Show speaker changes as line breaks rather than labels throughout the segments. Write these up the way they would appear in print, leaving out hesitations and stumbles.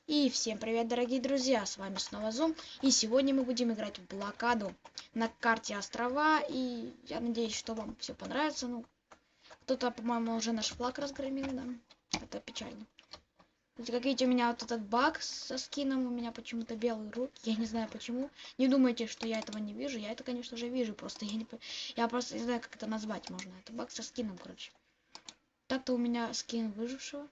И всем привет, дорогие друзья, с вами снова Зум, и сегодня мы будем играть в блокаду на карте острова, и я надеюсь, что вам все понравится. Ну, кто-то, по-моему, уже наш флаг разгромил, да, это печально. Как видите, у меня вот этот баг со скином, у меня почему-то белые руки, я не знаю почему. Не думайте, что я этого не вижу, я это, конечно же, вижу, просто я просто не знаю, как это назвать можно. Это баг со скином, короче. Так-то у меня скин выжившего.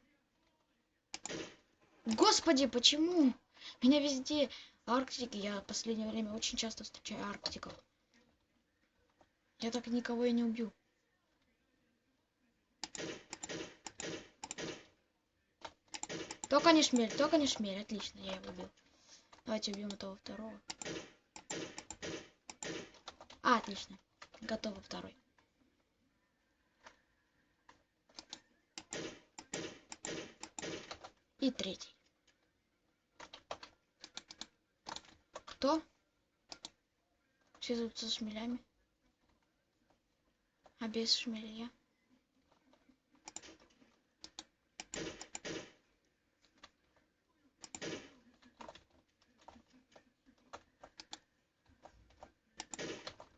Господи, почему? Меня везде Арктики. Я в последнее время очень часто встречаю Арктиков. Я так никого и не убью. Только не шмель, только не шмель. Отлично, я его убил. Давайте убьем этого второго. Отлично. Готово второй. И третий. Кто? Все тут со шмелями. А без шмеля.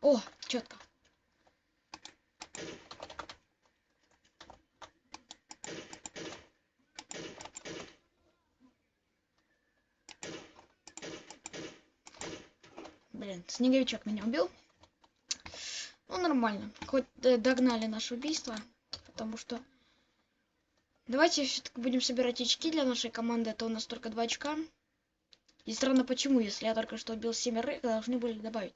О, четко. Блин, снеговичок меня убил. Ну, нормально. Хоть догнали наше убийство. Потому что... Давайте все-таки будем собирать очки для нашей команды. Это у нас только 2 очка. И странно почему, если я только что убил 7, должны были добавить.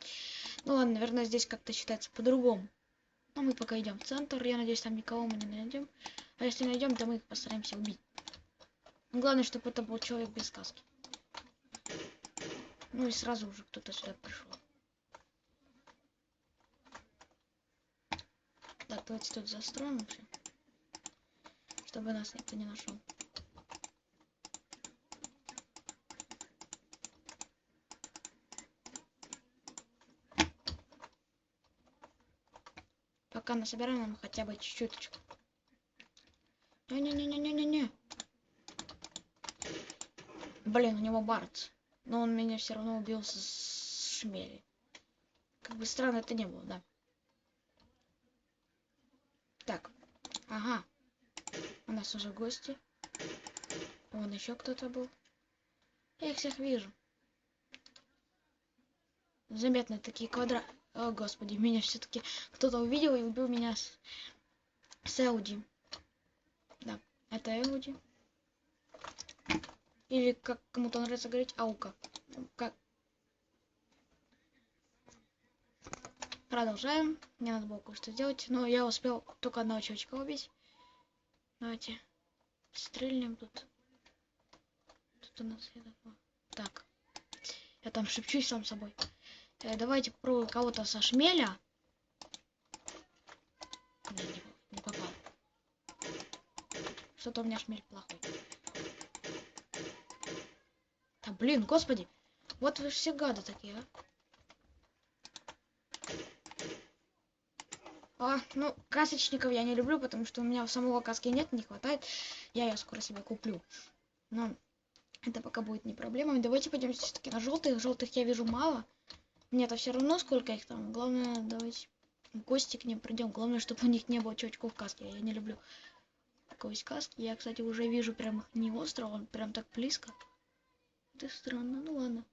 Ну ладно, наверное, здесь как-то считается по-другому. Но мы пока идем в центр. Я надеюсь, там никого мы не найдем. А если найдем, то мы их постараемся убить. Но главное, чтобы это был человек без каски. Ну и сразу уже кто-то сюда пришел. Так, давайте тут застроим все. Чтобы нас никто не нашел. Пока насобираем нам хотя бы чуть-чуть. Не-не-не-не-не-не-не. Блин, у него Барц. Но он меня все равно убил с шмели. Как бы странно это не было, да. Так. Ага. У нас уже гости. Вон еще кто-то был. Я их всех вижу. Заметно такие квадраты. О, господи, меня все-таки кто-то увидел и убил меня с Ауди. Да, это Ауди. Или как кому-то нравится говорить, Аука. Как? Продолжаем. Мне надо было кое-что сделать, но я успел только одного человечка убить. Давайте стрельнем тут. Тут у нас так. Я там шепчусь сам собой. Давайте попробуем кого-то со шмеля. Не попал. Что-то у меня шмель плохой. Да блин, господи. Вот вы все гады такие, а? Ну, касочников я не люблю, потому что у меня самого каски нет, не хватает. Я ее скоро себе куплю. Но это пока будет не проблема. Давайте пойдем все-таки на желтых. Желтых я вижу мало. Мне-то все равно, сколько их там. Главное, давайте в гости к ним придем. Главное, чтобы у них не было чувачков в каске. Я не люблю такой каски. Я, кстати, уже вижу прям их не остро, он прям так близко. Это странно, ну ладно.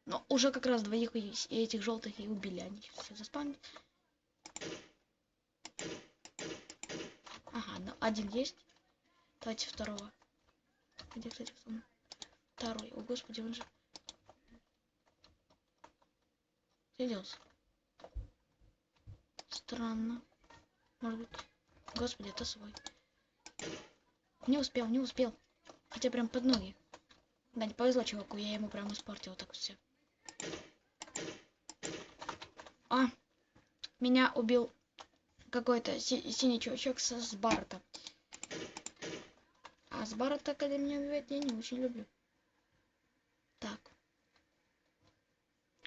Но уже как раз двоих этих желтых и убили. Они все заспамят. Ага, ну один есть. Давайте второго. Где, кстати, второй? О, господи, он же... Что делся? Странно. Может быть... Господи, это свой. Не успел, не успел. Хотя прям под ноги. Да, не повезло чуваку, я ему прям испортил так все. А, меня убил какой-то синий чувачок с Барта. А с Барта, когда меня убивают, я не очень люблю. Так.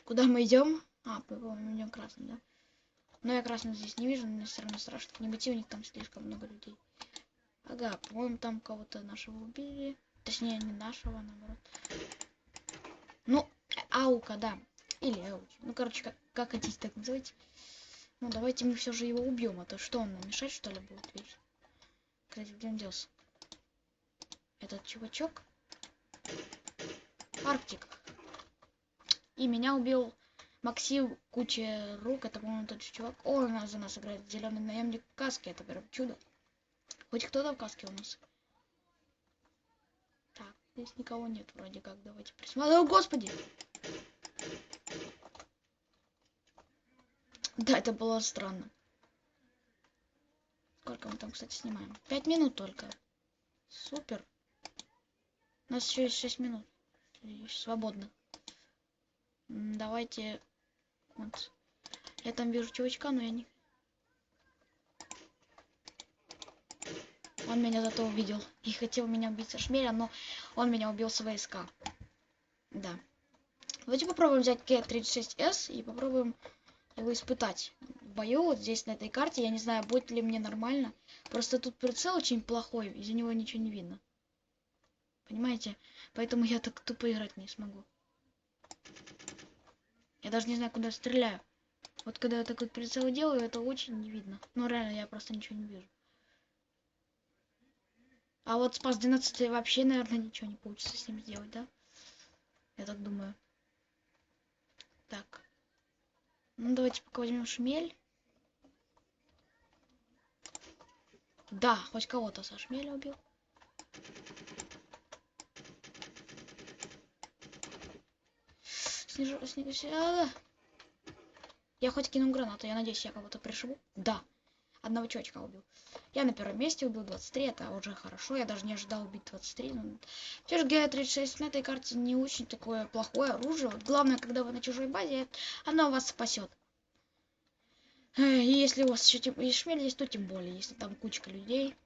Куда мы идем? А, по-моему, идем красным, да? Но я красным здесь не вижу, мне все равно страшно. Не у них там слишком много людей. Ага, по-моему, там кого-то нашего убили. Точнее, не нашего, а наоборот. Ну, Аука, да. Или Ауч. Ну, короче, как хотите, так называйте. Ну, давайте мы все же его убьем, а то что он нам мешать, что ли, будет вечно? Кстати, где он делся? Этот чувачок. Арктик. И меня убил Максим Куча Рук. Это, по-моему, тот же чувак. О, он за нас играет. Зеленый наемник в каске. Это прям чудо. Хоть кто-то в каске у нас. Так, здесь никого нет вроде как. Давайте присмотрим. О, господи! Да, это было странно. Сколько мы там, кстати, снимаем? 5 минут только. Супер. У нас еще есть 6 минут. Свободно. Давайте. Вот. Я там вижу чувачка, но я не... Он меня зато увидел. И хотел меня убить со шмеля, но он меня убил с ВСК. Да. Давайте попробуем взять К-36С и попробуем его испытать в бою. Вот здесь, на этой карте. Я не знаю, будет ли мне нормально. Просто тут прицел очень плохой. Из-за него ничего не видно. Понимаете? Поэтому я так тупо играть не смогу. Я даже не знаю, куда стреляю. Вот когда я такой прицел делаю, это очень не видно. Ну реально, я просто ничего не вижу. А вот Спас 12 вообще, наверное, ничего не получится с ним сделать, да? Я так думаю. Так. Ну, давайте пока возьмем шмель. Да, хоть кого-то со шмеля убил. Я хоть кину гранату, я надеюсь, я кого-то пришибу. Да, одного чувачка убил. Я на первом месте убил 23, это уже хорошо. Я даже не ожидал убить 23. Но... Все же Г-36 на этой карте не очень такое плохое оружие. Вот главное, когда вы на чужой базе, оно вас спасет. И если у вас еще и шмель есть, то тем более. Если там кучка людей,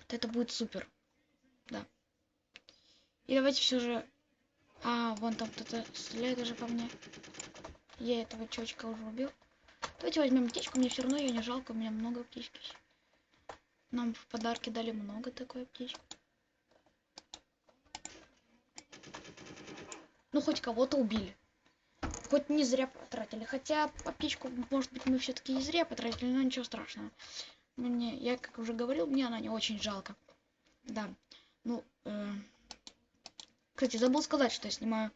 то это будет супер. Да. И давайте все же... А, вон там кто-то стреляет уже по мне. Я этого чувачка уже убил. Давайте возьмем аптечку, мне все равно ее не жалко, у меня много аптечки. Нам в подарки дали много такой аптечки. Ну, хоть кого-то убили. Хоть не зря потратили. Хотя аптечку, может быть, мы все-таки и зря потратили, но ничего страшного. Мне, я, как уже говорил, мне она не очень жалко. Да. Ну, кстати, забыл сказать, что я снимаю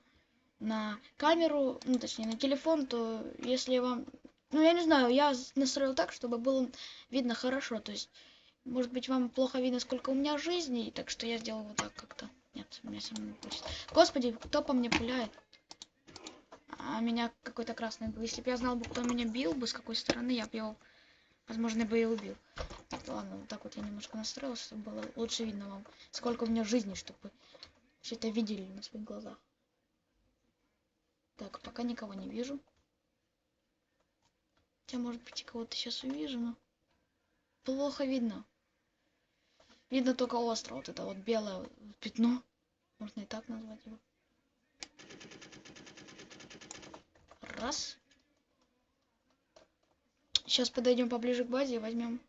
на камеру, ну, точнее, на телефон, то если вам... Ну, я не знаю, я настроил так, чтобы было видно хорошо. То есть, может быть, вам плохо видно, сколько у меня жизней, так что я сделал вот так как-то. Нет, у меня самое не будет. Господи, кто по мне пуляет? А меня какой-то красный был. Если бы я знал бы, кто меня бил бы, с какой стороны, я бы его, возможно, бы и убил. Так, ладно, вот так вот я немножко настроился, чтобы было лучше видно вам, сколько у меня жизни, чтобы все это видели на своих глазах. Так, пока никого не вижу. Хотя, может быть, и кого-то сейчас увижу, но плохо видно. Видно только остров, вот это вот белое пятно. Можно и так назвать его. Раз. Сейчас подойдем поближе к базе и возьмем.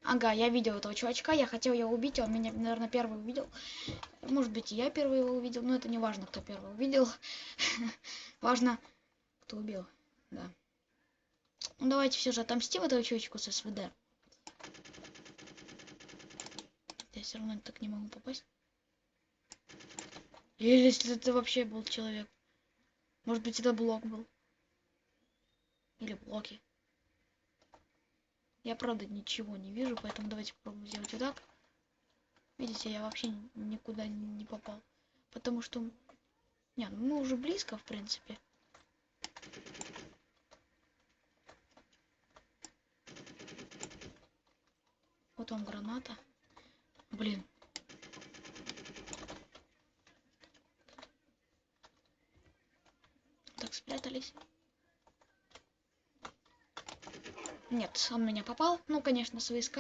Ага, я видел этого чувачка, я хотел его убить, он меня, наверное, первый увидел. Может быть, и я первый его увидел, но это не важно, кто первый увидел. Важно, кто убил. Да. Ну, давайте все же отомстим этого чувачку с СВД. Я все равно так не могу попасть. Или если это вообще был человек. Может быть, это блок был. Или блоки. Я, правда, ничего не вижу, поэтому давайте попробуем сделать вот так. Видите, я вообще никуда не попал. Потому что... Не, ну мы уже близко, в принципе. Вот вам граната. Блин. Так, спрятались. Нет, он меня попал. Ну, конечно, с ВСК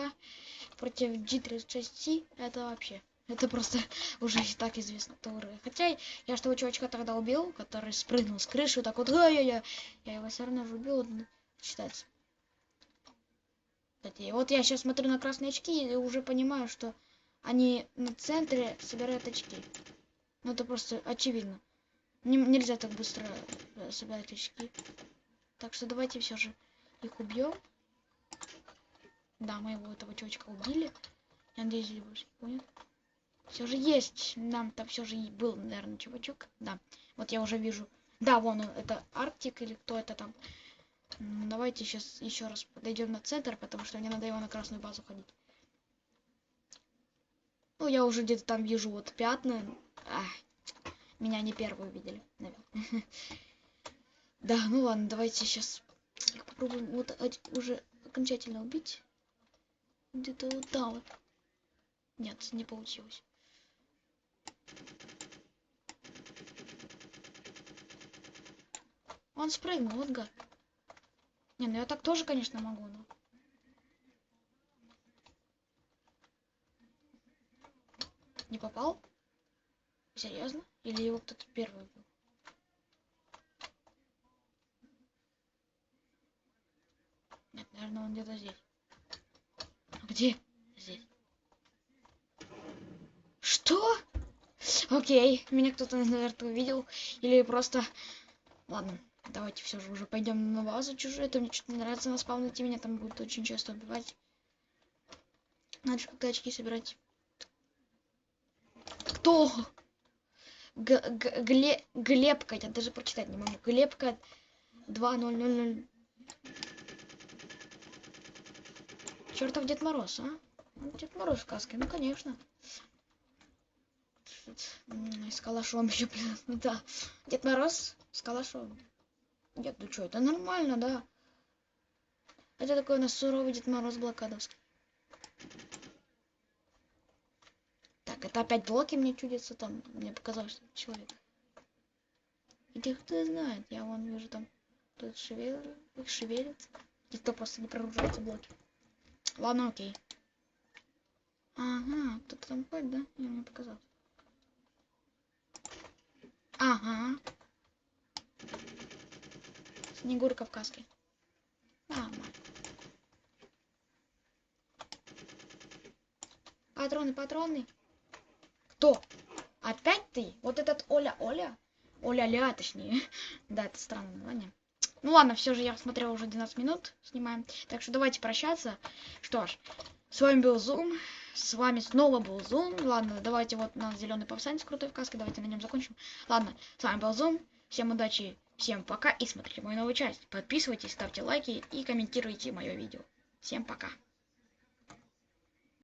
против G36C. Это вообще... Это просто уже и так известно, кто выиграет. Хотя я ж того чувачка тогда убил, который спрыгнул с крыши, так вот, я его все равно же убил, считается. Кстати, вот я сейчас смотрю на красные очки и уже понимаю, что они на центре собирают очки. Ну это просто очевидно. Нельзя так быстро собирать очки. Так что давайте все же их убьем. Да, мы его этого чувачка убили. Я надеюсь, Либус понял. Все же есть. Нам там все же и был, наверное, чувачок. Да. Вот я уже вижу. Да, вон он, это Арктик или кто это там. Давайте сейчас еще раз подойдем на центр, потому что мне надо его на красную базу ходить. Ну, я уже где-то там вижу вот пятна. Меня не первые увидели, наверное. Да, ну ладно, давайте сейчас попробуем вот уже окончательно убить. Где-то вот там вот. Нет, не получилось. Он спрыгнул, вот гад. Не, ну я так тоже, конечно, могу, но... Не попал? Серьезно? Или его кто-то первый был? Нет, наверное, он где-то здесь. Где? Здесь. Что? Окей, меня кто-то, наверное, увидел. Или просто... Ладно, давайте все же уже пойдем на базу чужую. Это мне что-то не нравится на спавните. Меня там будут очень часто убивать. Надо же как-то очки собирать. Кто? Глебка, я даже прочитать не могу. Глебка 2000. Чертов Дед Мороз, а? Дед Мороз в сказке, ну конечно. С калашом еще, блин. Да. Дед Мороз с калашом. Нет, ну что, это нормально, да. Это такой у нас суровый Дед Мороз блокадовский. Так, это опять блоки мне чудится там. Мне показалось, что это человек. Где кто знает, я вон вижу там тут шевелится. Никто просто не прогружается блоки. Ладно, окей. Ага, кто-то там ходит, да? Я мне показалось. Ага. Снегур кавказский. Нормально. Патроны. Кто? Опять ты? Вот этот Оля? Оля-ля, точнее. Да, это странное название. Ну ладно, все же я смотрел уже 12 минут снимаем. Так что давайте прощаться. Что ж, с вами был Зум. С вами снова был Зум. Ладно, давайте вот на зеленый повстанец крутой в каске. Давайте на нем закончим. Ладно, с вами был Зум. Всем удачи, всем пока и смотрите мою новую часть. Подписывайтесь, ставьте лайки и комментируйте мое видео. Всем пока.